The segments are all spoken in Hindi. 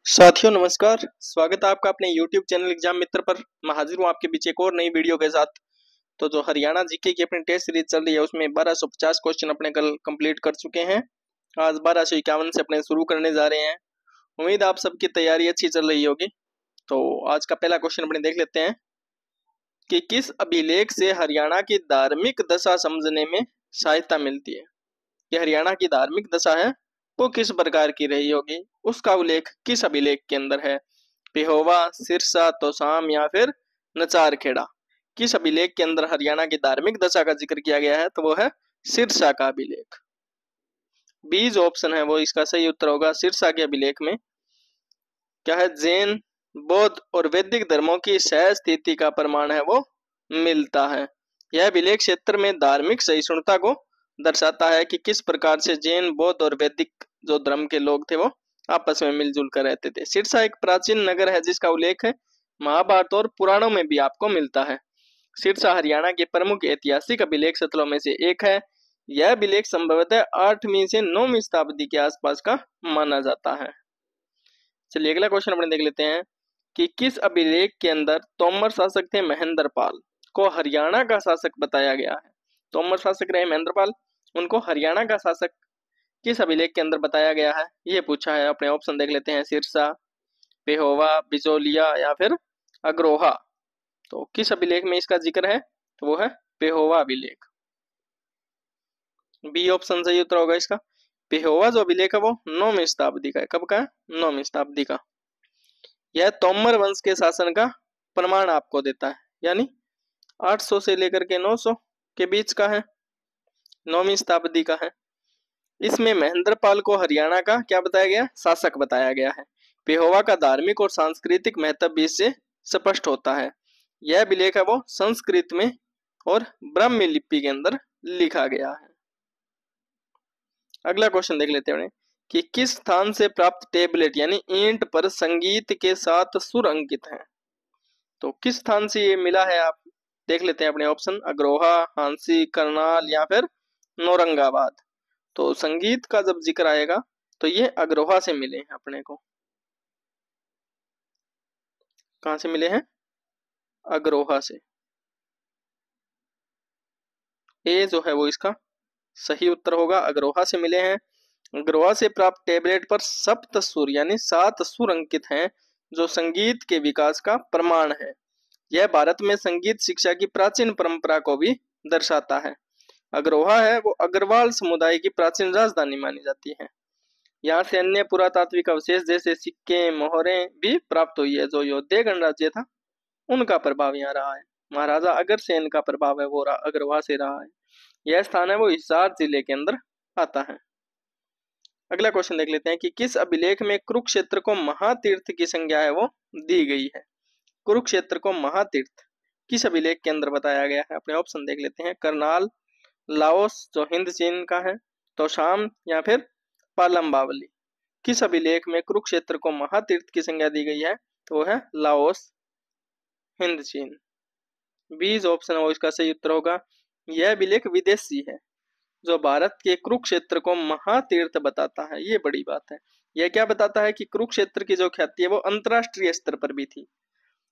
साथियों नमस्कार। स्वागत है आपका अपने YouTube चैनल एग्जाम मित्र पर। मैं हाजिर हूँ आपके बीच एक और नई वीडियो के साथ। तो जो हरियाणा जीके की अपनी टेस्ट सीरीज चल रही है उसमें 1250 क्वेश्चन अपने कल कंप्लीट कर चुके हैं। आज 1251 से अपने शुरू करने जा रहे हैं। उम्मीद आप सबकी तैयारी अच्छी चल रही होगी। तो आज का पहला क्वेश्चन अपने देख लेते हैं कि किस अभिलेख से हरियाणा की धार्मिक दशा समझने में सहायता मिलती है। कि हरियाणा की धार्मिक दशा है वो किस प्रकार की रही होगी, उसका उल्लेख किस अभिलेख के अंदर है। पिहोवा, सिरसा, तोशाम या फिर नचार खेड़ा। किस अभिलेख के अंदर हरियाणा की धार्मिक दशा का जिक्र किया गया है तो वो है सिरसा का अभिलेख। बी जो ऑप्शन है वो इसका सही उत्तर होगा। सिरसा के अभिलेख में क्या है, जैन, बौद्ध और वैदिक धर्मों की सह स्थिति का प्रमाण है वो मिलता है। यह अभिलेख क्षेत्र में धार्मिक सहिष्णुता को दर्शाता है कि किस प्रकार से जैन, बौद्ध और वैदिक जो धर्म के लोग थे वो आपस में मिलजुल कर रहते थे। सिरसा एक प्राचीन नगर है जिसका उल्लेख है महाभारत और पुराणों में भी आपको मिलता है। सिरसा हरियाणा के प्रमुख ऐतिहासिक अभिलेख स्थलों में से एक है। यह अभिलेख संभवतः 8वीं से 9वीं शताब्दी के आसपास का माना जाता है। चलिए अगला क्वेश्चन अपने देख लेते हैं कि किस अभिलेख के अंदर तोमर शासक थे महेंद्रपाल को हरियाणा का शासक बताया गया है। तोमर शासक रहे महेंद्रपाल, उनको हरियाणा का शासक किस अभिलेख के अंदर बताया गया है ये पूछा है। अपने ऑप्शन देख लेते हैं, सिरसा, पेहोवा, बिजोलिया या फिर अग्रोहा। तो किस अभिलेख में इसका जिक्र है तो वो है पेहोवा अभिलेख। बी ऑप्शन सही उत्तर होगा इसका। पेहोवा जो अभिलेख है वो 9वीं शताब्दी का है। कब का है? 9वीं शताब्दी का। यह तोमर वंश के शासन का प्रमाण आपको देता है, यानी 800 से लेकर के 900 के बीच का है, 9वीं शताब्दी का है। इसमें महेंद्रपाल को हरियाणा का क्या बताया गया? शासक बताया गया है। पेहोवा का धार्मिक और सांस्कृतिक महत्व भी इससे स्पष्ट होता है। यह अभिलेख है वो संस्कृत में और ब्राह्मी लिपि के अंदर लिखा गया है। अगला क्वेश्चन देख लेते हैं कि किस स्थान से प्राप्त टेबलेट यानी ईंट पर संगीत के साथ सुर अंकित हैं। तो किस स्थान से ये मिला है आप देख लेते हैं अपने ऑप्शन, अग्रोहा, हांसी, करनाल या फिर नौरंगाबाद। तो संगीत का जब जिक्र आएगा तो ये अग्रोहा से मिले हैं अपने को। कहां से मिले हैं? अग्रोहा से। ए जो है वो इसका सही उत्तर होगा, अग्रोहा से मिले हैं। अग्रोहा से प्राप्त टेबलेट पर सप्त सुर यानी 7 सुर अंकित हैं जो संगीत के विकास का प्रमाण है। यह भारत में संगीत शिक्षा की प्राचीन परंपरा को भी दर्शाता है। अग्रोहा है वो अग्रवाल समुदाय की प्राचीन राजधानी मानी जाती है। यहाँ से अन्य पुरातात्विक अवशेष जैसे सिक्के, मोहरें भी प्राप्त हुई है। जो योद्धे गणराज्य था उनका प्रभाव यहाँ रहा है। महाराजा अग्रसेन का प्रभाव है वो अग्रवाल से रहा है। यह स्थान है वो हिसार जिले के अंदर आता है। अगला क्वेश्चन देख लेते हैं कि किस अभिलेख में कुरुक्षेत्र को महातीर्थ की संज्ञा है वो दी गई है। कुरुक्षेत्र को महातीर्थ किस अभिलेख के अंदर बताया गया है। अपने ऑप्शन देख लेते हैं, करनाल, लाओस जो हिंद चीन का है, तोशाम या फिर पालम बावली। किस अभिलेख में कुरुक्षेत्र को महातीर्थ की संज्ञा दी गई है तो वो है लाओस, हिंद चीन। बी जो ऑप्शन है वो इसका सही उत्तर होगा। यह अभिलेख विदेशी है जो भारत के कुरुक्षेत्र को महातीर्थ बताता है। ये बड़ी बात है। यह क्या बताता है कि कुरुक्षेत्र की जो ख्याति है वो अंतरराष्ट्रीय स्तर पर भी थी।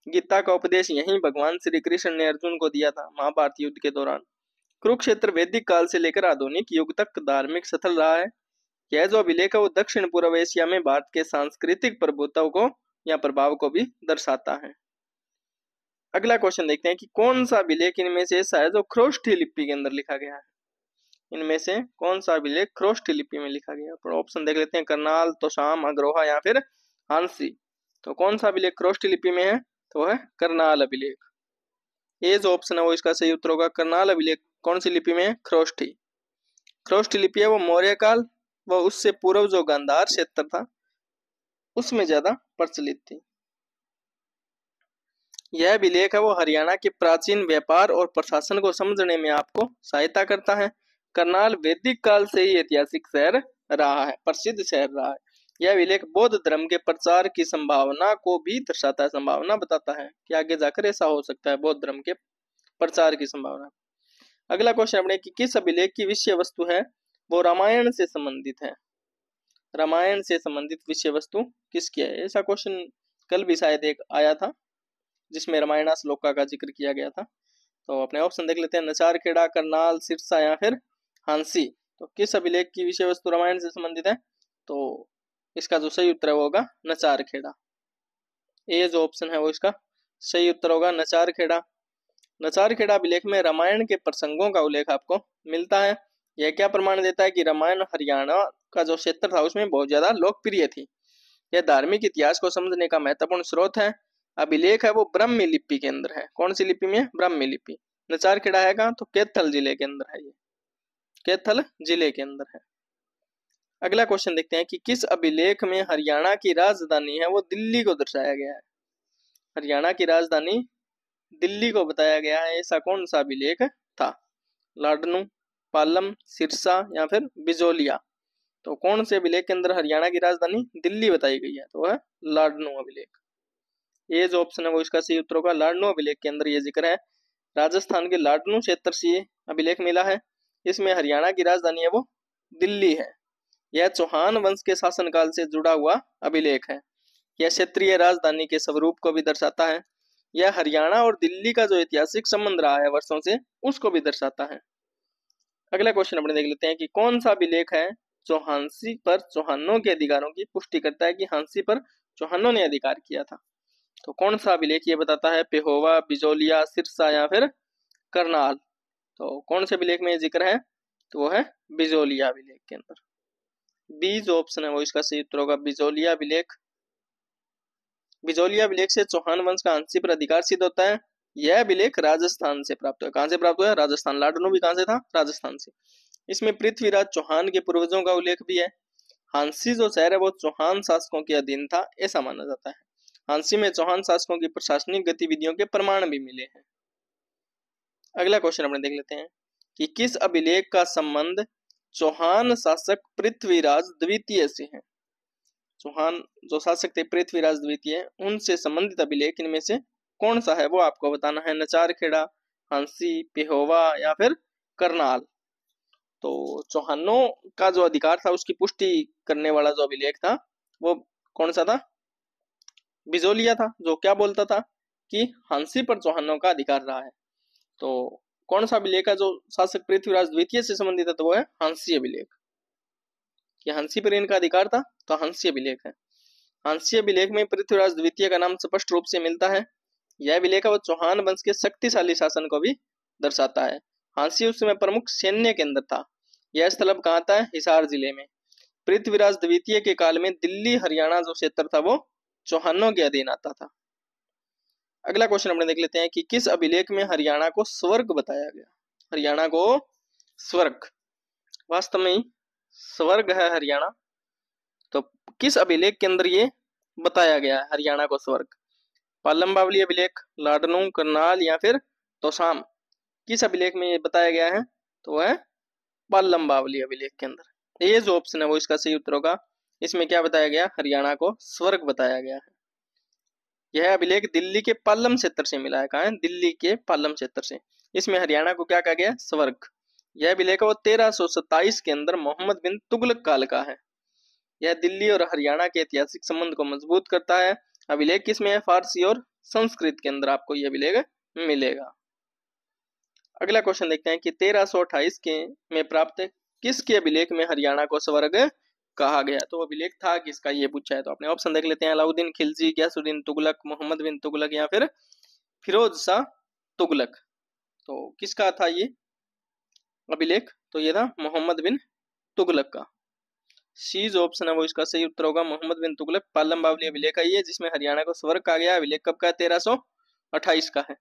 गीता का उपदेश यही भगवान श्री कृष्ण ने अर्जुन को दिया था महाभारत युद्ध के दौरान। कुरुक्षेत्र वैदिक काल से लेकर आधुनिक युग तक धार्मिक स्थल रहा है। यह जो अभिलेख है वो दक्षिण पूर्व एशिया में भारत के सांस्कृतिक प्रभुत्व को या प्रभाव को भी दर्शाता है। अगला क्वेश्चन देखते हैं कि कौन सा अभिलेख इनमें से ऐसा है जो ख्रोष्ठी लिपि के अंदर लिखा गया है। इनमें से कौन सा अभिलेख ख्रोष्ठी लिपि में लिखा गया? तो ऑप्शन देख लेते हैं, करनाल, तोशाम, अग्रोहा या फिर हांसी। तो कौन सा अभिलेख ख्रोष्ठी लिपि में है तो है करनाल अभिलेख। ए जो ऑप्शन है वो इसका सही उत्तर होगा। करनाल अभिलेख कौन सी लिपि में है? ख्रोष्ठी। ख्रोष्ठी लिपि है वो मौर्य काल व उससे पूर्व जो गांधार क्षेत्र था उसमें ज्यादा प्रचलित थी। यह अभिलेख है वो हरियाणा के प्राचीन व्यापार और प्रशासन को समझने में आपको सहायता करता है। करनाल वैदिक काल से ही ऐतिहासिक शहर रहा है, प्रसिद्ध शहर रहा है। यह अभिलेख बौद्ध धर्म के प्रचार की संभावना को भी दर्शाता है, संभावना बताता है कि आगे जाकर ऐसा हो सकता है, बौद्ध धर्म के प्रचार की संभावना। अगला क्वेश्चन अपने कि किस अभिलेख की विषय वस्तु है वो रामायण से संबंधित है। रामायण से संबंधित विषय वस्तु किसकी है? ऐसा क्वेश्चन कल भी शायद एक आया था जिसमें रामायण श्लोका का जिक्र किया गया था। तो अपने ऑप्शन देख लेते हैं, नचारखेड़ा, करनाल, सिरसा या फिर हांसी। तो किस अभिलेख की विषय वस्तु रामायण से संबंधित है? तो इसका जो सही उत्तर है वो होगा नचारखेड़ा। ए जो ऑप्शन है वो इसका सही उत्तर होगा नचारखेड़ा। नचारखेड़ा अभिलेख में रामायण के प्रसंगों का उल्लेख आपको मिलता है। यह क्या प्रमाण देता है कि रामायण हरियाणा का जो क्षेत्र था उसमें बहुत ज्यादा लोकप्रिय थी। यह धार्मिक इतिहास को समझने का महत्वपूर्ण स्रोत है। अभिलेख है वो ब्राह्मी लिपि के अंदर है। कौन सी लिपि में? ब्राह्मी लिपि। नचारखेड़ा है कहाँ? तो कैथल जिले के अंदर है, ये कैथल जिले के अंदर है। अगला क्वेश्चन देखते हैं कि किस अभिलेख में हरियाणा की राजधानी है वो दिल्ली को दर्शाया गया है? हरियाणा की राजधानी दिल्ली को बताया गया है, ऐसा कौन सा अभिलेख था? लाडनू, पालम, सिरसा या फिर बिजोलिया। तो कौन से अभिलेख के अंदर हरियाणा की राजधानी दिल्ली बताई गई है? तो वह लाडनू अभिलेख। ये जो ऑप्शन है वो इसका सही उत्तर होगा। लाडनू अभिलेख के अंदर ये जिक्र है। राजस्थान के लाडनू क्षेत्र से ये अभिलेख मिला है। इसमें हरियाणा की राजधानी है वो दिल्ली है। यह चौहान वंश के शासनकाल से जुड़ा हुआ अभिलेख है। यह क्षेत्रीय राजधानी के स्वरूप को भी दर्शाता है। यह हरियाणा और दिल्ली का जो ऐतिहासिक संबंध रहा है वर्षों से उसको भी दर्शाता है। अगला क्वेश्चन अपने देख लेते हैं कि कौन सा अभिलेख है जो हांसी पर चौहानों के अधिकारों की पुष्टि करता है कि हांसी पर चौहानों ने अधिकार किया था? तो कौन सा अभिलेख ये बताता है? पेहोवा, बिजोलिया, सिरसा या फिर करनाल। तो कौन से अभिलेख में जिक्र है? तो वो है बिजोलिया अभिलेख के अंदर। बी जो ऑप्शन है वो इसका सही उत्तर होगा, बिजोलिया अभिलेख। बिजोलिया अभिलेख से चौहान वंश का हांसी पर अधिकार सिद्ध होता है। यह अभिलेख राजस्थान से प्राप्त हुआ। कहां से प्राप्त हुआ? राजस्थान। लाडनू भी कहां से था? राजस्थान से। इसमें पृथ्वीराज चौहान के पूर्वजों का उल्लेख भी है। हांसी जो शहर है वो चौहान शासकों के अधीन था ऐसा माना जाता है। हांसी में चौहान शासकों की प्रशासनिक गतिविधियों के प्रमाण भी मिले हैं। अगला क्वेश्चन अपने देख लेते हैं कि किस अभिलेख का संबंध चौहान शासक पृथ्वीराज द्वितीय से है? चौहान जो शासक थे पृथ्वीराज द्वितीय, उनसे संबंधित अभिलेख इनमें से कौन सा है वो आपको बताना है। नचारखेड़ा, हांसी, पेहोवा या फिर करनाल। तो चौहानों का जो अधिकार था उसकी पुष्टि करने वाला जो अभिलेख था वो कौन सा था? बिजोलिया था, जो क्या बोलता था कि हांसी पर चौहानों का अधिकार रहा है। तो कौन सा अभिलेख है जो शासक पृथ्वीराज द्वितीय से संबंधित है? तो वो है हांसी अभिलेख। कि हांसी पर इनका अधिकार था, तो हांसी अभिलेख है। हांसी अभिलेख में पृथ्वीराज द्वितीय का नाम स्पष्ट रूप से मिलता है। यह अभिलेख वो चौहान वंश के शक्तिशाली शासन को भी दर्शाता है। हांसी उस समय प्रमुख सैन्य केंद्र था। यह स्थल अब कहाँ था? हिसार जिले में। पृथ्वीराज द्वितीय के काल में दिल्ली हरियाणा जो क्षेत्र था वो चौहानों के अधीन आता था। अगला क्वेश्चन अपने देख लेते हैं कि किस अभिलेख में हरियाणा को स्वर्ग बताया गया? हरियाणा को स्वर्ग, वास्तव में स्वर्ग है हरियाणा। तो किस अभिलेख के अंदर ये बताया गया है हरियाणा को स्वर्ग? पालम बावली अभिलेख, लाडनू, करनाल या फिर तोशाम। किस अभिलेख में ये बताया गया है? तो वह है पालम बावली अभिलेख के अंदर। ये जो ऑप्शन है वो इसका सही उत्तर होगा। इसमें क्या बताया गया? हरियाणा को स्वर्ग बताया गया है। यह अभिलेख दिल्ली के पालम क्षेत्र से मिला है। कहाँ है? दिल्ली के पालम क्षेत्र से। इसमें हरियाणा को क्या कहा गया? स्वर्ग। यह अभिलेख वो 1327 के अंदर मोहम्मद बिन तुगलक काल का है। यह दिल्ली और हरियाणा के ऐतिहासिक संबंध को मजबूत करता है। अभिलेख किसमें है? फारसी और संस्कृत के अंदर आपको यह अभिलेख मिलेगा। अगला क्वेश्चन देखते हैं कि 1328 के में प्राप्त किसके अभिलेख में हरियाणा को स्वर्ग कहा गया? तो अभिलेख था किसका ये पूछा है। तो अपने ऑप्शन देख लेते हैं, अलाउद्दीन खिलजी, गयासुद्दीन तुगलक, मोहम्मद बिन तुगलक या फिर फिरोज शाह तुगलक। तो किसका था ये अभिलेख? तो ये था मोहम्मद बिन तुगलक का। सी जो ऑप्शन है वो इसका सही उत्तर होगा, मोहम्मद बिन तुगलक। पालम बावली अभिलेख है ये जिसमें हरियाणा को स्वर्ग कहा गया। अभिलेख कब का? 1328 का है।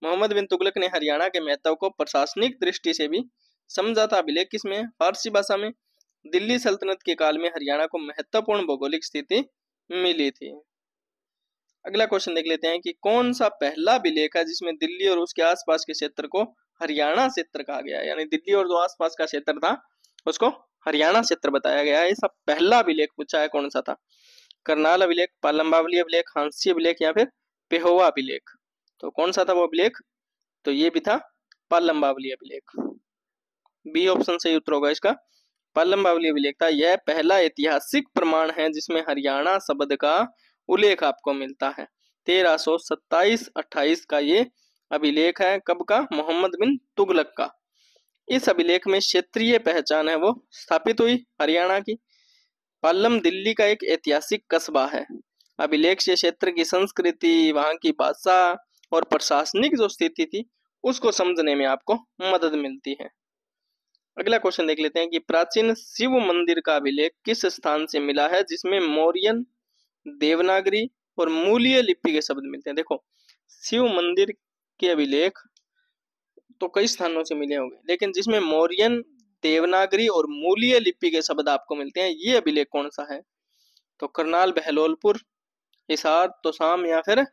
मोहम्मद बिन तुगलक ने हरियाणा के महत्व को प्रशासनिक दृष्टि से भी समझा था। अभिलेख किसमें? फारसी भाषा में। दिल्ली सल्तनत के काल में हरियाणा को महत्वपूर्ण भौगोलिक स्थिति मिली थी। अगला क्वेश्चन देख लेते हैं कि कौन सा पहला अभिलेख है जिसमें दिल्ली और उसके आसपास के क्षेत्र को हरियाणा क्षेत्र कहा गया है? यानी दिल्ली और जो आसपास का क्षेत्र था उसको हरियाणा क्षेत्र बताया गया है। ऐसा पहला अभिलेख पूछा है, कौन सा था? करनाल अभिलेख, पालम बावली अभिलेख, हांसी अभिलेख या फिर पेहोवा अभिलेख। तो कौन सा था वो अभिलेख? तो ये भी था पालम बावली अभिलेख। बी ऑप्शन सही उत्तर होगा इसका। पालम बावली अभिलेख था, यह पहला ऐतिहासिक प्रमाण है जिसमें हरियाणा शब्द का उल्लेख आपको मिलता है। 1327-28 का ये अभिलेख है। कब का? मोहम्मद बिन तुगलक का। इस अभिलेख में क्षेत्रीय पहचान है वो स्थापित हुई हरियाणा की। पालम दिल्ली का एक ऐतिहासिक कस्बा है। अभिलेख से क्षेत्र की संस्कृति, वहां की भाषा और प्रशासनिक जो स्थिति थी उसको समझने में आपको मदद मिलती है। अगला क्वेश्चन देख लेते हैं कि प्राचीन शिव मंदिर का अभिलेख किस स्थान से मिला है जिसमें मौर्यन, देवनागरी और मूलीय लिपि के शब्द मिलते हैं। देखो, शिव मंदिर के अभिलेख तो कई स्थानों से मिले होंगे, लेकिन जिसमें मौर्यन, देवनागरी और मूलीय लिपि के शब्द आपको मिलते हैं, ये अभिलेख कौन सा है? तो करनाल, बहलोलपुर, हिसार, तोशाम या फिर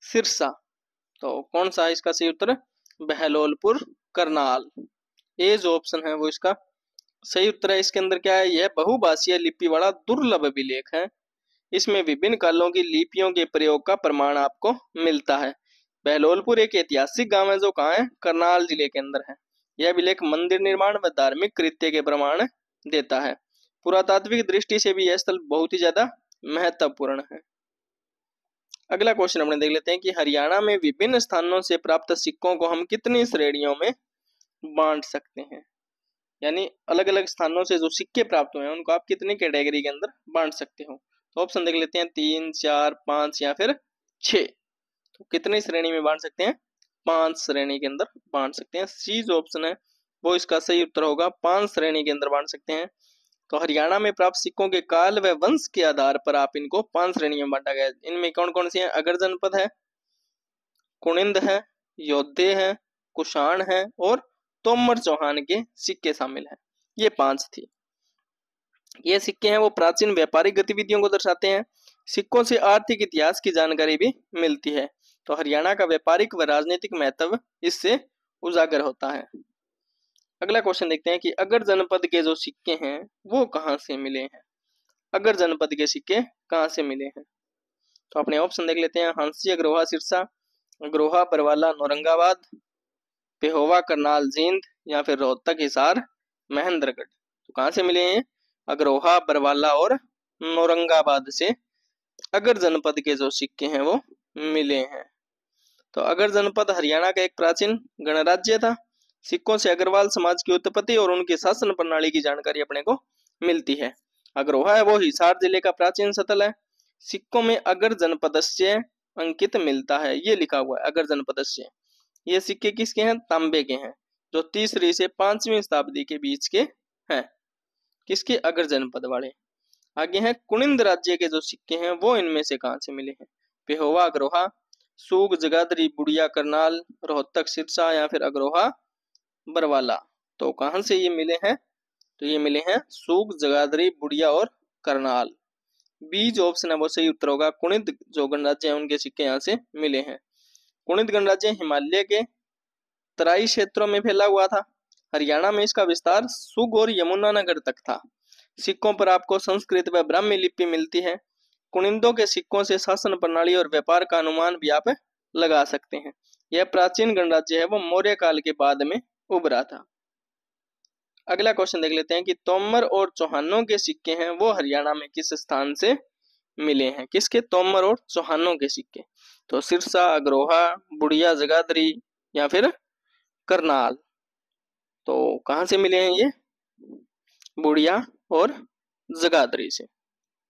सिरसा। तो कौन सा है इसका सही उत्तर? बहलोलपुर, करनाल। ए जो ऑप्शन है वो इसका सही उत्तर है। इसके अंदर क्या है? यह बहुभाषीय लिपि वाला दुर्लभ अभिलेख है। इसमें विभिन्न कालों की लिपियों के प्रयोग का प्रमाण आपको मिलता है। बहलोलपुर एक ऐतिहासिक गांव है जो कहाँ है? करनाल जिले के अंदर है। यह अभिलेख मंदिर निर्माण व धार्मिक कृत्य के प्रमाण देता है। पुरातात्विक दृष्टि से भी यह स्थल बहुत ही ज्यादा महत्वपूर्ण है। अगला क्वेश्चन अपने देख लेते हैं कि हरियाणा में विभिन्न स्थानों से प्राप्त सिक्कों को हम कितनी श्रेणियों में बांट सकते हैं? यानी अलग अलग स्थानों से जो सिक्के प्राप्त हुए हैं उनको आप कितनी कैटेगरी के अंदर बांट सकते हो? तो ऑप्शन देख लेते हैं, 3, 4, 5 या फिर 6। तो कितनी श्रेणी में बांट सकते हैं? 5 श्रेणी के अंदर बांट सकते हैं। सी जो ऑप्शन है वो इसका सही उत्तर होगा, 5 श्रेणी के अंदर बांट सकते हैं। तो हरियाणा में प्राप्त सिक्कों के काल व वंश के आधार पर आप इनको 5 श्रेणियों में बांटा गया है। इनमें कौन कौन सी है? अगर जनपद है, कुनिंद है, योद्धे है, कुषाण है और तोमर चौहान के सिक्के शामिल हैं। ये 5 थी। ये सिक्के हैं वो प्राचीन व्यापारिक गतिविधियों को दर्शाते हैं। सिक्कों से आर्थिक इतिहास की जानकारी भी मिलती है। तो हरियाणा का व्यापारिक व राजनीतिक महत्व इससे उजागर होता है। अगला क्वेश्चन देखते हैं कि अगर जनपद के जो सिक्के हैं वो कहाँ से मिले हैं? अगर जनपद के सिक्के कहाँ से मिले हैं? तो अपने ऑप्शन देख लेते हैं, हांसी, अग्रोहा, सिरसा, अग्रोहा, बरवाला, औरंगाबाद, पेहोवा, करनाल, जींद या फिर रोहतक, हिसार, महेंद्रगढ़। तो कहाँ से मिले हैं? अग्रोहा, बरवाला और औरंगाबाद से अगर जनपद के जो सिक्के हैं वो मिले हैं। तो अगर जनपद हरियाणा का एक प्राचीन गणराज्य था। सिक्कों से अग्रवाल समाज की उत्पत्ति और उनकी शासन प्रणाली की जानकारी अपने को मिलती है। अग्रोहा है वो हिसार जिले का प्राचीन स्थल है। सिक्कों में अगर जनपदस्य अंकित मिलता है, ये लिखा हुआ है अगर जनपदस्य। ये सिक्के किसके हैं? तांबे के हैं, जो 3वीं से 5वीं शताब्दी के बीच के हैं। किसके? अगर जनपद वाले। आगे हैं कुनिंद राज्य के जो सिक्के हैं वो इनमें से कहां से मिले हैं? पेहोवा, अग्रोहा, सूग, जगाधरी, बुढ़िया, करनाल, रोहतक, सिरसा या फिर अग्रोहा, बरवाला। तो कहां से ये मिले हैं? तो ये मिले हैं सूग, जगाधरी, बुढ़िया और करनाल। बी जो ऑप्शन है वो सही उत्तर होगा। कुनिंद जो गणराज्य है उनके सिक्के यहाँ से मिले हैं। कुनिंद गणराज्य हिमालय के तराई क्षेत्रों में फैला हुआ था। हरियाणा में इसका विस्तार सुग और यमुनानगर तक था। सिक्कों पर आपको संस्कृत व ब्राह्मी लिपि मिलती है। कुनिंदों के सिक्कों से शासन प्रणाली और व्यापार का अनुमान भी आप लगा सकते हैं। यह प्राचीन गणराज्य है वो मौर्य काल के बाद में उभरा था। अगला क्वेश्चन देख लेते हैं कि तोमर और चौहानों के सिक्के हैं वो हरियाणा में किस स्थान से मिले हैं? किसके? तोमर और चौहानों के सिक्के। तो सिरसा, अग्रोहा, बुढ़िया, जगाधरी या फिर करनाल। तो कहां से मिले हैं ये? बुढ़िया और जगाधरी से।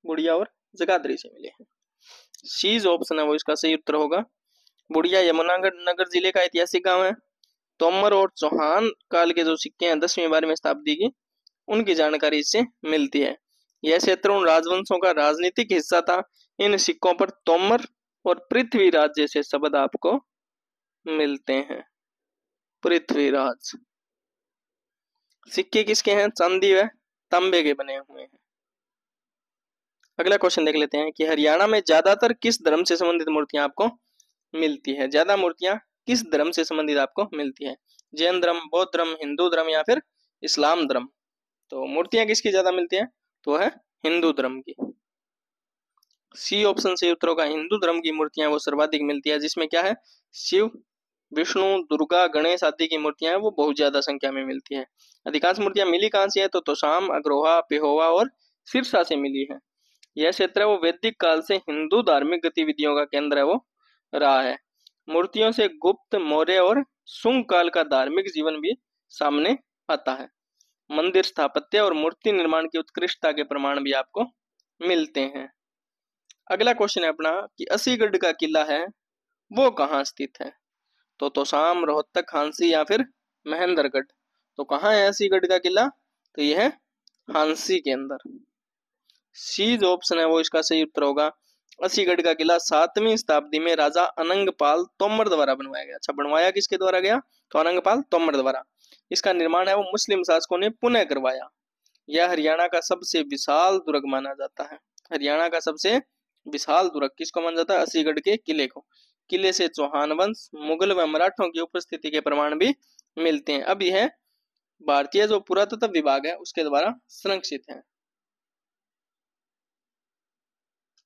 बुढ़िया और जगाधरी से मिले हैं। सी जो ऑप्शन है वो इसका सही उत्तर होगा। बुढ़िया यमुनानगर जिले का ऐतिहासिक गांव है। तोमर और चौहान काल के जो सिक्के हैं 10वीं-12वीं शताब्दी की, उनकी जानकारी इससे मिलती है। यह क्षेत्र उन राजवंशों का राजनीतिक हिस्सा था। इन सिक्कों पर तोमर और पृथ्वीराज जैसे शब्द आपको मिलते हैं। पृथ्वीराज। सिक्के किसके हैं? चांदी व तांबे के बने हुए हैं। अगला क्वेश्चन देख लेते हैं कि हरियाणा में ज्यादातर किस धर्म से संबंधित मूर्तियां आपको मिलती है? ज्यादा मूर्तियां किस धर्म से संबंधित आपको मिलती है? जैन धर्म, बौद्ध धर्म, हिंदू धर्म या फिर इस्लाम धर्म। तो मूर्तियां किसकी ज्यादा मिलती है? तो है हिंदू धर्म की। सी ऑप्शन से उत्तर होगा। हिंदू धर्म की मूर्तियां वो सर्वाधिक मिलती है, जिसमें क्या है? शिव, विष्णु, दुर्गा, गणेश आदि की मूर्तियां वो बहुत ज्यादा संख्या में मिलती है। अधिकांश मूर्तियां मिली कहाँ से है? तो तोशाम, अग्रोहा, पेहोवा और सिरसा से मिली है। यह क्षेत्र है वो वैदिक काल से हिंदू धार्मिक गतिविधियों का केंद्र है वो रहा है। मूर्तियों से गुप्त, मौर्य और शुंग काल का धार्मिक जीवन भी सामने आता है। मंदिर स्थापत्य और मूर्ति निर्माण की उत्कृष्टता के प्रमाण भी आपको मिलते हैं। अगला क्वेश्चन है अपना कि असीगढ़ का किला है वो कहाँ स्थित है? तो तोशाम, रोहतक, हांसी या फिर महेंद्रगढ़। तो कहाँ है असीगढ़ का किला? तो यह है हांसी के अंदर। सी जो ऑप्शन है वो इसका सही उत्तर होगा। असीगढ़ का किला 7वीं शताब्दी में राजा अनंगपाल तोमर द्वारा बनवाया गया। अच्छा, बनवाया किसके द्वारा गया? तो अनंगपाल तोमर द्वारा। इसका निर्माण है वो मुस्लिम शासकों ने पुनः करवाया। यह हरियाणा का सबसे विशाल दुर्ग माना जाता है। हरियाणा का सबसे विशाल दुर्ग किसको माना जाता है? असीगढ़ के किले को। किले से चौहान वंश, मुगल व मराठों की उपस्थिति के प्रमाण भी मिलते हैं। अब यह भारतीय जो पुरातत्व विभाग है उसके द्वारा संरक्षित है।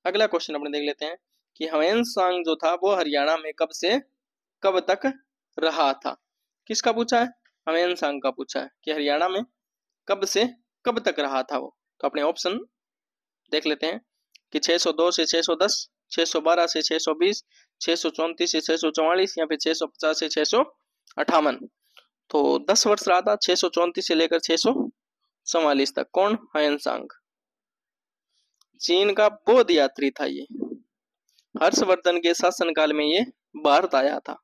अगला क्वेश्चन अपने देख लेते हैं कि ह्वेनसांग जो था वो हरियाणा में कब से कब तक रहा था? किसका पूछा है? ह्वेनसांग का पूछा है कि हरियाणा में कब से कब तक रहा था वो। तो अपने ऑप्शन देख लेते हैं कि 602 से 610, 612 से 620, 634 से 644 या फिर 650 से 658। तो 10 वर्ष रहा था, 634 से लेकर 644 तक। कौन? ह्वेनसांग। चीन का बौद्ध यात्री था ये। हर्षवर्धन के शासनकाल में ये भारत आया था।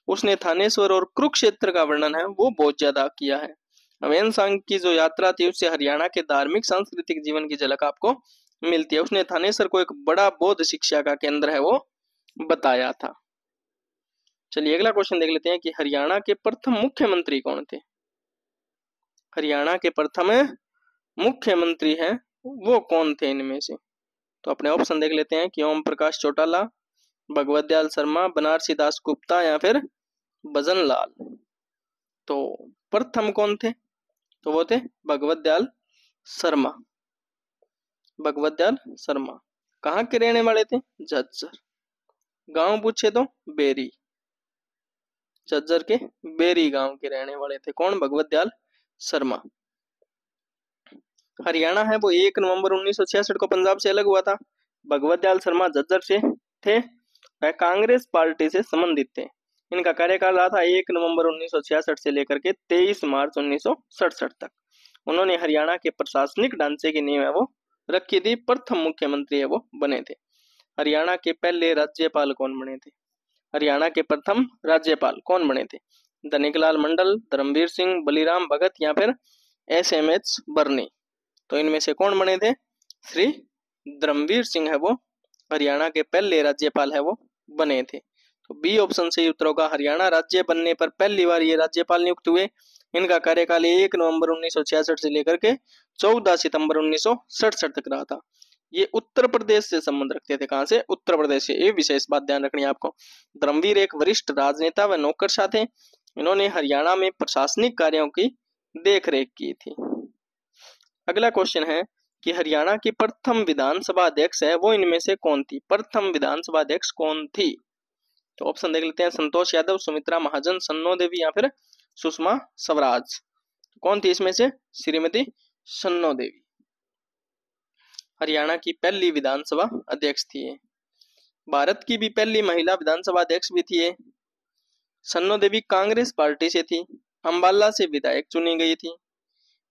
उसने थानेश्वर और कुरुक्षेत्र का वर्णन है वो बहुत ज्यादा किया है। ह्वेनसांग की जो यात्रा थी उससे हरियाणा के धार्मिक सांस्कृतिक जीवन की झलक आपको मिलती है। उसने थानेश्वर को एक बड़ा बौद्ध शिक्षा का केंद्र है वो बताया था। चलिए अगला क्वेश्चन देख लेते हैं कि हरियाणा के प्रथम मुख्यमंत्री कौन थे? हरियाणा के प्रथम मुख्यमंत्री हैं वो कौन थे इनमें से? तो अपने ऑप्शन देख लेते हैं कि ओम प्रकाश चौटाला, भगवत दयाल शर्मा, बनारसी दास गुप्ता या फिर भजन लाल। तो प्रथम कौन थे? तो वो थे भगवत दयाल शर्मा। भगवत दयाल शर्मा कहाँ के रहने वाले थे? झज्जर। गांव पूछे तो बेरी। झज्जर के बेरी गांव के रहने वाले थे। कौन? भगवत दयाल शर्मा। हरियाणा है वो 1 नवंबर 1966 को पंजाब से अलग हुआ था। भगवत दयाल शर्मा झज्जर से थे। वह कांग्रेस पार्टी से संबंधित थे। इनका कार्यकाल रहा था 1 नवंबर 1966 से लेकर के 23 मार्च 1967 तक। उन्होंने हरियाणा के प्रशासनिक ढांचे की नींव है वो रखी थी। प्रथम मुख्यमंत्री है वो बने थे। हरियाणा के पहले राज्यपाल कौन बने थे? हरियाणा के प्रथम राज्यपाल कौन बने थे? धनिकलाल मंडल, धर्मवीर सिंह, बलिराम भगत या फिर SMH बर्नी। तो इनमें से कौन बने थे? श्री धर्मवीर सिंह है वो हरियाणा के पहले राज्यपाल है वो बने थे। तो बी ऑप्शन सही उत्तर होगा। हरियाणा राज्य बनने पर पहली बार ये राज्यपाल नियुक्त हुए। इनका कार्यकाल 1 नवंबर 1966 से लेकर के 14 सितंबर 1967 तक रहा था। ये उत्तर प्रदेश से संबंध रखते थे। कहां से? उत्तर प्रदेश से। ये विशेष बात ध्यान रखनी है आपको। धर्मवीर एक वरिष्ठ राजनेता व नौकरशाह थे। इन्होंने हरियाणा में प्रशासनिक कार्यों की देखरेख की थी। अगला क्वेश्चन है कि हरियाणा की प्रथम विधानसभा अध्यक्ष है वो इनमें से कौन थी? प्रथम विधानसभा अध्यक्ष कौन थी? तो ऑप्शन देख लेते हैं। संतोष यादव, सुमित्रा महाजन, सन्नो देवी या फिर सुषमा स्वराज। कौन थी इसमें से? श्रीमती सन्नो देवी हरियाणा की पहली विधानसभा अध्यक्ष थी। भारत की भी पहली महिला विधानसभा अध्यक्ष भी थी। सन्नो देवी कांग्रेस पार्टी से थी। अंबाला से विधायक चुनी गई थी।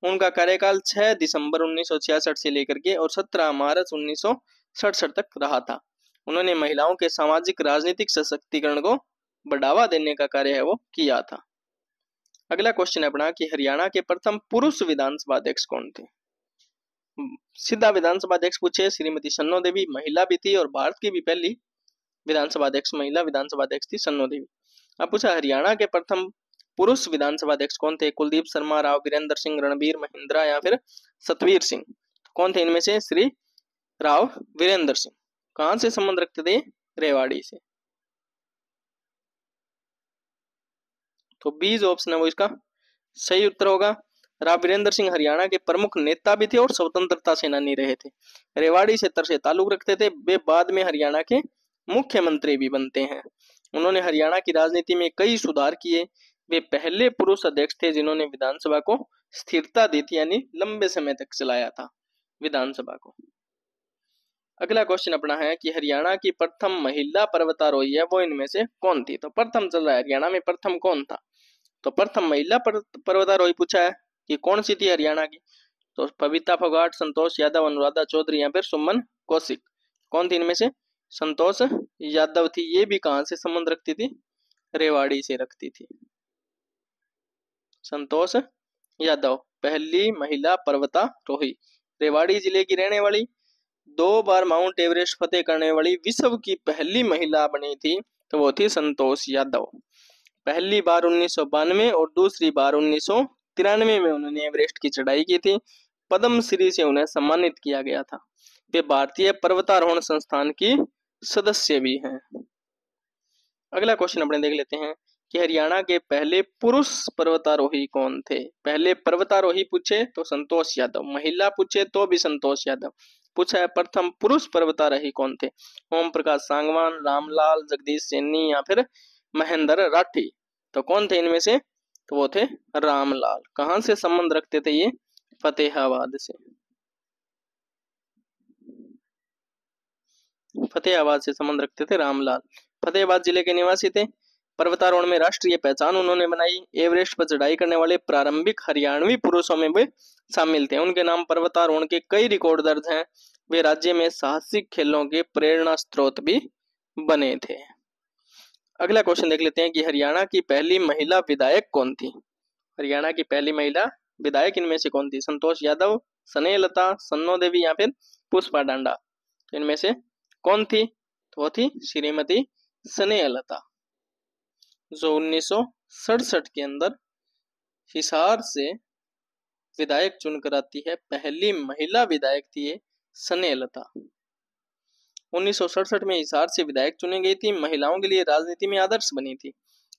उनका कार्यकाल 6 दिसंबर 1966 से लेकर के और 17 मार्च 1967 तक रहा था। उन्होंने महिलाओं के सामाजिक राजनीतिक सशक्तिकरण को बढ़ावा देने का कार्य है वो किया था। अगला क्वेश्चन है अपना कि हरियाणा के प्रथम पुरुष विधानसभा अध्यक्ष कौन थे? सीधा विधानसभा अध्यक्ष पूछे। श्रीमती सन्नो देवी महिला भी थी और भारत की भी पहली विधानसभा अध्यक्ष महिला विधानसभा अध्यक्ष थी सन्नो देवी। अब पूछा हरियाणा के प्रथम पुरुष विधानसभा अध्यक्ष कौन थे? कुलदीप शर्मा, राव वीरेंद्र सिंह, रणबीर महिंद्रा या फिर सतवीर सिंह। कौन थे इनमें से? श्री राव वीरेंद्र सिंह। कहां से संबंध रखते थे? रेवाड़ी से। तो बी जो ऑप्शन है वो इसका सही उत्तर होगा। राव वीरेंद्र सिंह हरियाणा के प्रमुख नेता भी थे और स्वतंत्रता सेनानी रहे थे। रेवाड़ी क्षेत्र से ताल्लुक रखते थे। वे बाद में हरियाणा के मुख्यमंत्री भी बनते हैं। उन्होंने हरियाणा की राजनीति में कई सुधार किए। वे पहले पुरुष अध्यक्ष थे जिन्होंने विधानसभा को स्थिरता दी थी, यानी लंबे समय तक चलाया था विधानसभा को। अगला क्वेश्चन अपना है कि हरियाणा की प्रथम महिला पर्वतारोही है वो इनमें से कौन थी। तो प्रथम चल रहा है, हरियाणा में प्रथम कौन था। तो प्रथम महिला पर्वतारोही पूछा है कि कौन सी थी हरियाणा की। तो बबीता फोगाट, संतोष यादव, अनुराधा चौधरी या फिर सुमन कौशिक, कौन थी इनमें से। संतोष यादव थी। ये भी कहां से संबंध रखती थी, रेवाड़ी से रखती थी। संतोष यादव पहली महिला पर्वतारोही, रेवाड़ी जिले की रहने वाली, 2 बार माउंट एवरेस्ट फतेह करने वाली विश्व की पहली महिला बनी थी। तो वो थी संतोष यादव। पहली बार 1992 और दूसरी बार 1993 में उन्होंने एवरेस्ट की चढ़ाई की थी। पद्मश्री से उन्हें सम्मानित किया गया था। वे भारतीय पर्वतारोहण संस्थान की सदस्य भी हैं। अगला क्वेश्चन अपने देख लेते हैं कि हरियाणा के पहले पुरुष पर्वतारोही कौन थे। पहले पर्वतारोही पूछे तो संतोष यादव, महिला पूछे तो भी संतोष यादव। पूछा है प्रथम पुरुष पर्वतारोही कौन थे। ओम प्रकाश सांगवान, रामलाल, जगदीश सैनी या फिर महेंद्र राठी। तो कौन थे इनमें से। तो वो थे रामलाल। कहां से संबंध रखते थे ये, फतेहाबाद से। फतेहाबाद से संबंध रखते थे रामलाल। फतेहाबाद जिले के निवासी थे। पर्वतारोहण में राष्ट्रीय पहचान उन्होंने बनाई। एवरेस्ट पर चढ़ाई करने वाले प्रारंभिक हरियाणवी पुरुषों में वे शामिल थे। उनके नाम पर्वतारोहण के कई रिकॉर्ड दर्ज हैं। वे राज्य में साहसिक खेलों के प्रेरणा स्रोत भी बने थे। अगला क्वेश्चन देख लेते हैं कि हरियाणा की पहली महिला विधायक कौन थी। हरियाणा की पहली महिला विधायक इनमें से कौन थी। संतोष यादव, स्नेहलता, सन्नो देवी या फिर पुष्पा डांडा। तो इनमें से कौन थी। तो वो थी श्रीमती स्नेहलता, जो 1967 के अंदर हिसार से विधायक चुनकर आती है। पहली महिला विधायक थी ये स्नेहलता। 1967 में हिसार से विधायक चुनी गई थी। महिलाओं के लिए राजनीति में आदर्श बनी थी।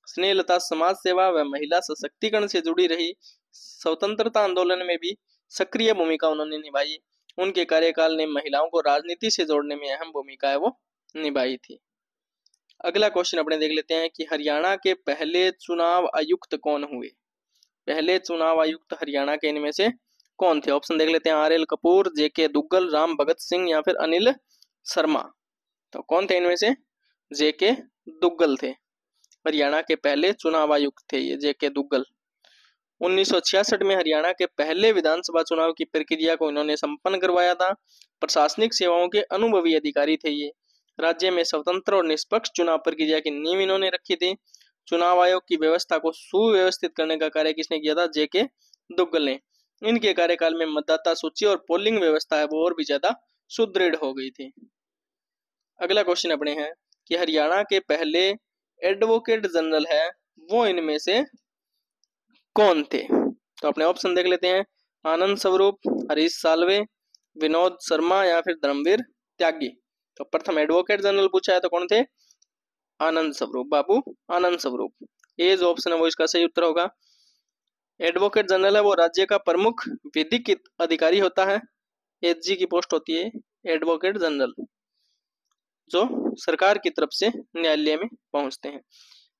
स्नेहलता समाज सेवा व महिला सशक्तिकरण से जुड़ी रही। स्वतंत्रता आंदोलन में भी सक्रिय भूमिका उन्होंने निभाई। उनके कार्यकाल ने महिलाओं को राजनीति से जोड़ने में अहम भूमिका है वो निभाई थी। अगला क्वेश्चन अपने देख लेते हैं कि हरियाणा के पहले चुनाव आयुक्त कौन हुए। पहले चुनाव आयुक्त हरियाणा के इनमें से कौन थे। ऑप्शन देख लेते हैं RL कपूर, JK दुग्गल, राम भगत सिंह या फिर अनिल शर्मा। तो कौन थे इनमें से। JK दुग्गल थे। हरियाणा के पहले चुनाव आयुक्त थे ये JK दुग्गल। 1966 में हरियाणा के पहले विधानसभा चुनाव की प्रक्रिया को इन्होंने संपन्न करवाया था। प्रशासनिक सेवाओं के अनुभवी अधिकारी थे ये। राज्य में स्वतंत्र और निष्पक्ष चुनाव प्रक्रिया की नींव इन्होंने रखी थी। चुनाव आयोग की व्यवस्था को सुव्यवस्थित करने का कार्य किसने किया था। JK दुग्गल ने। इनके कार्यकाल में मतदाता सूची और पोलिंग व्यवस्था है वो और भी ज्यादा सुदृढ़ हो गई थी। अगला क्वेश्चन अपने हैं कि हरियाणा के पहले एडवोकेट जनरल है वो इनमें से कौन थे। तो अपने ऑप्शन देख लेते हैं। आनंद स्वरूप, हरीश साल्वे, विनोद शर्मा या फिर धर्मवीर त्यागी। तो प्रथम एडवोकेट जनरल पूछा है तो कौन थे। आनंद स्वरूप, बाबू आनंद स्वरूप। ए जो ऑप्शन है वो इसका सही उत्तर होगा। एडवोकेट जनरल है वो राज्य का प्रमुख विधिक अधिकारी होता है। HG की पोस्ट होती है एडवोकेट जनरल, जो सरकार की तरफ से न्यायालय में पहुंचते हैं।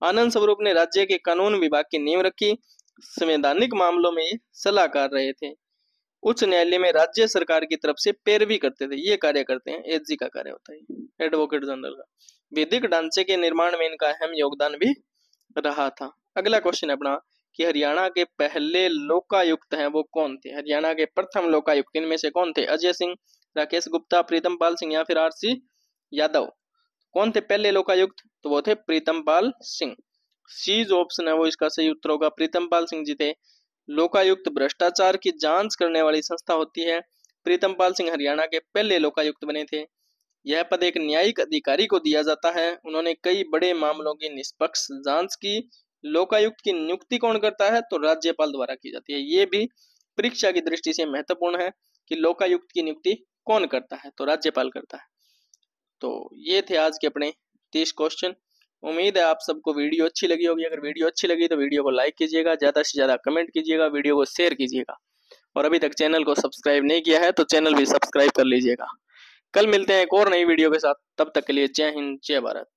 आनंद स्वरूप ने राज्य के कानून विभाग की नींव रखी। संवैधानिक मामलों में सलाहकार रहे थे। उच्च न्यायालय में राज्य सरकार की तरफ से पैरवी करते थे। ये कार्य करते हैं, HG का कार्य होता है एडवोकेट जनरल का। विधिक ढांचे के निर्माण में इनका अहम योगदान भी रहा था। अगला क्वेश्चन अपना कि हरियाणा के पहले लोकायुक्त हैं वो कौन थे। हरियाणा के प्रथम लोकायुक्त इनमें से कौन थे। अजय सिंह, राकेश गुप्ता, प्रीतम पाल सिंह या फिर RC यादव। कौन थे पहले लोकायुक्त। तो वो थे प्रीतम पाल सिंह। सी जो ऑप्शन है वो इसका सही उत्तर होगा। प्रीतम पाल सिंह जी थे। लोकायुक्त भ्रष्टाचार की जांच करने वाली संस्था होती है। प्रीतम पाल सिंह हरियाणा के पहले लोकायुक्त बने थे। यह पद एक न्यायिक अधिकारी को दिया जाता है। उन्होंने कई बड़े मामलों की निष्पक्ष जांच की। लोकायुक्त की नियुक्ति कौन करता है। तो राज्यपाल द्वारा की जाती है। ये भी परीक्षा की दृष्टि से महत्वपूर्ण है कि लोकायुक्त की नियुक्ति कौन करता है। तो राज्यपाल करता है। तो ये थे आज के अपने 30 क्वेश्चन। उम्मीद है आप सबको वीडियो अच्छी लगी होगी। अगर वीडियो अच्छी लगी तो वीडियो को लाइक कीजिएगा, ज्यादा से ज्यादा कमेंट कीजिएगा, वीडियो को शेयर कीजिएगा और अभी तक चैनल को सब्सक्राइब नहीं किया है तो चैनल भी सब्सक्राइब कर लीजिएगा। कल मिलते हैं एक और नई वीडियो के साथ। तब तक के लिए जय हिंद, जय भारत।